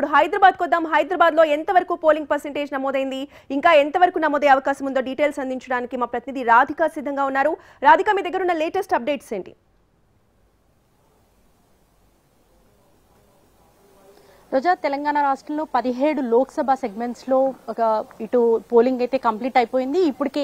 ఇప్పుడు హైదరాబాద్ కొద్దాం. హైదరాబాద్ లో ఎంతవరకు పోలింగ్ పర్సెంటేజ్ నమోదైంది, ఇంకా ఎంతవరకు నమోదయ్యే అవకాశం ఉందో డీటెయిల్స్ అందించడానికి మా ప్రతినిధి రాధిక సిద్ధంగా ఉన్నారు. రాధిక, మీ దగ్గర ఉన్న లేటెస్ట్ అప్డేట్స్ ఏంటి? రోజా, తెలంగాణ రాష్ట్రంలో 17 లోక్సభ సెగ్మెంట్స్ లో ఇటు పోలింగ్ అయితే కంప్లీట్ అయిపోయింది. ఇప్పటికే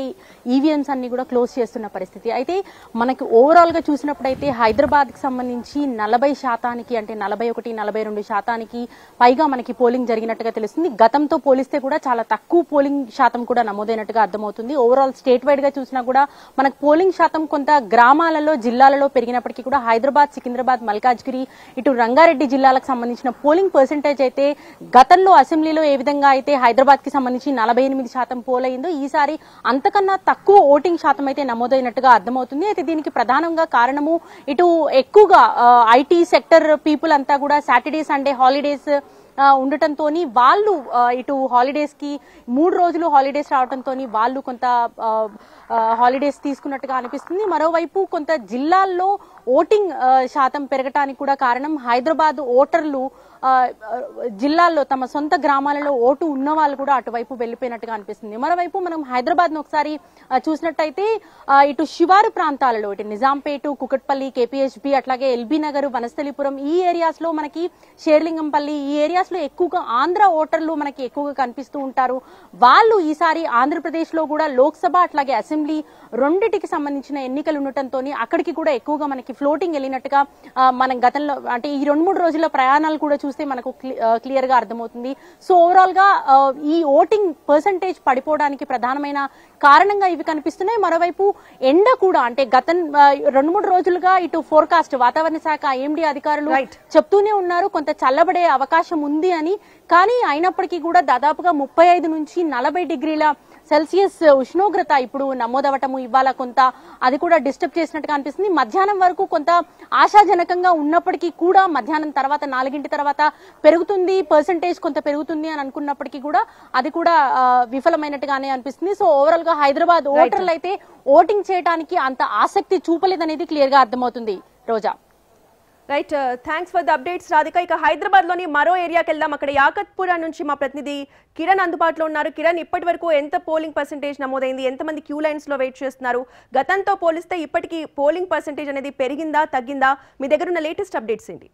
ఈవీఎంస్ అన్ని కూడా క్లోజ్ చేస్తున్న పరిస్థితి. అయితే మనకి ఓవరాల్ గా చూసినప్పుడైతే హైదరాబాద్ కి సంబంధించి 40% అంటే 41-42% పైగా మనకి పోలింగ్ జరిగినట్టుగా తెలుస్తుంది. గతంతో పోలిస్తే కూడా చాలా తక్కువ పోలింగ్ శాతం కూడా నమోదైనట్టుగా అర్థమవుతుంది. ఓవరాల్ స్టేట్ వైడ్ గా చూసినా కూడా మనకు పోలింగ్ శాతం కొంత గ్రామాలలో జిల్లాలలో పెరిగినప్పటికీ కూడా హైదరాబాద్, సికింద్రాబాద్, మల్కాజ్గిరి, ఇటు రంగారెడ్డి జిల్లాలకు సంబంధించిన పోలింగ్ పర్సెంటేజ్ అయితే గతంలో అసెంబ్లీలో ఏ విధంగా అయితే హైదరాబాద్ కి సంబంధించి 48% పోల్ అయిందో ఈసారి అంతకన్నా తక్కువ ఓటింగ్ శాతం అయితే నమోదైనట్టుగా అర్థమవుతుంది. అయితే దీనికి ప్రధానంగా కారణము ఇటు ఎక్కువగా ఐటీ సెక్టర్ పీపుల్ అంతా కూడా సాటర్డే సండే హాలిడేస్ ఉండటంతో వాళ్ళు ఇటు హాలిడేస్ కి 3 రోజులు హాలిడేస్ రావడంతో వాళ్ళు కొంత హాలిడేస్ తీసుకున్నట్టుగా అనిపిస్తుంది. మరోవైపు కొంత జిల్లాల్లో ఓటింగ్ శాతం పెరగటానికి కూడా కారణం హైదరాబాద్ ఓటర్లు జిల్లాల్లో తమ సొంత గ్రామాలలో ఓటు ఉన్న వాళ్ళు కూడా అటువైపు వెళ్లిపోయినట్టుగా అనిపిస్తుంది. మరోవైపు మనం హైదరాబాద్ ను ఒకసారి చూసినట్టయితే ఇటు శివారు ప్రాంతాలలో ఇటు నిజాంపేట, కుకట్పల్లి, కేపీహెచ్బి, అట్లాగే ఎల్బీ నగర్, వనస్థలిపురం ఈ ఏరియాస్ లో మనకి షేర్లింగంపల్లి ఈ ఏరియాస్ లో ఎక్కువగా ఆంధ్ర ఓటర్లు మనకి ఎక్కువగా కనిపిస్తూ ఉంటారు. వాళ్ళు ఈసారి ఆంధ్రప్రదేశ్ లో కూడా లోక్సభ అట్లాగే అసెంబ్లీ రెండిటికి సంబంధించిన ఎన్నికలు ఉండటంతో అక్కడికి కూడా ఎక్కువగా మనకి ఫ్లోటింగ్ వెళ్ళినట్టుగా మనం గతంలో అంటే ఈ 2-3 రోజుల ప్రయాణాలు కూడా చూస్తే మనకు క్లియర్ గా అర్థమవుతుంది. సో ఓవరాల్ గా ఈ ఓటింగ్ పర్సంటేజ్ పడిపోవడానికి ప్రధానమైన కారణంగా ఇవి కనిపిస్తున్నాయి. మరోవైపు ఎండ కూడా అంటే గత 2-3 రోజులుగా ఇటు ఫోర్కాస్ట్ వాతావరణ శాఖ ఐఎండీ అధికారులు చెప్తూనే ఉన్నారు కొంత చల్లబడే అవకాశం ఉంది అని. కానీ అయినప్పటికీ కూడా దాదాపుగా 35-40 డిగ్రీల సెల్సియస్ ఉష్ణోగ్రత ఇప్పుడు నమోదవటము ఇవాళ కొంత అది కూడా డిస్టర్బ్ చేసినట్టుగా అనిపిస్తుంది. మధ్యాహ్నం వరకు కొంత ఆశాజనకంగా ఉన్నప్పటికీ కూడా మధ్యాహ్నం తర్వాత 4 తర్వాత పెరుగుతుంది, పర్సంటేజ్ కొంత పెరుగుతుంది అని అనుకున్నప్పటికీ కూడా అది కూడా విఫలమైనట్టుగానే అనిపిస్తుంది. సో ఓవరాల్ గా హైదరాబాద్ ఓటర్లు అయితే ఓటింగ్ చేయడానికి అంత ఆసక్తి చూపలేదనేది క్లియర్ గా అర్థమవుతుంది. Roja, right, thanks for the updates Radhika. ఇక హైదరాబాద్ లోని మరో ఏరియాకి వెళ్దాం. అక్కడ యాకత్పురా నుంచి మా ప్రతినిధి కిరణ్ అందుబాటులో ఉన్నారు. కిరణ్, ఇప్పటి వరకు ఎంత పోలింగ్ పర్సెంటేజ్ నమోదైంది, ఎంతమంది క్యూ లైన్స్ లో వెయిట్ చేస్తున్నారు, గతంతో పోలిస్తే ఇప్పటికీ పోలింగ్ పర్సెంటేజ్ అనేది పెరిగిందా తగ్గిందా, మీ దగ్గర ఉన్న లేటెస్ట్ అప్డేట్స్ ఏంటి?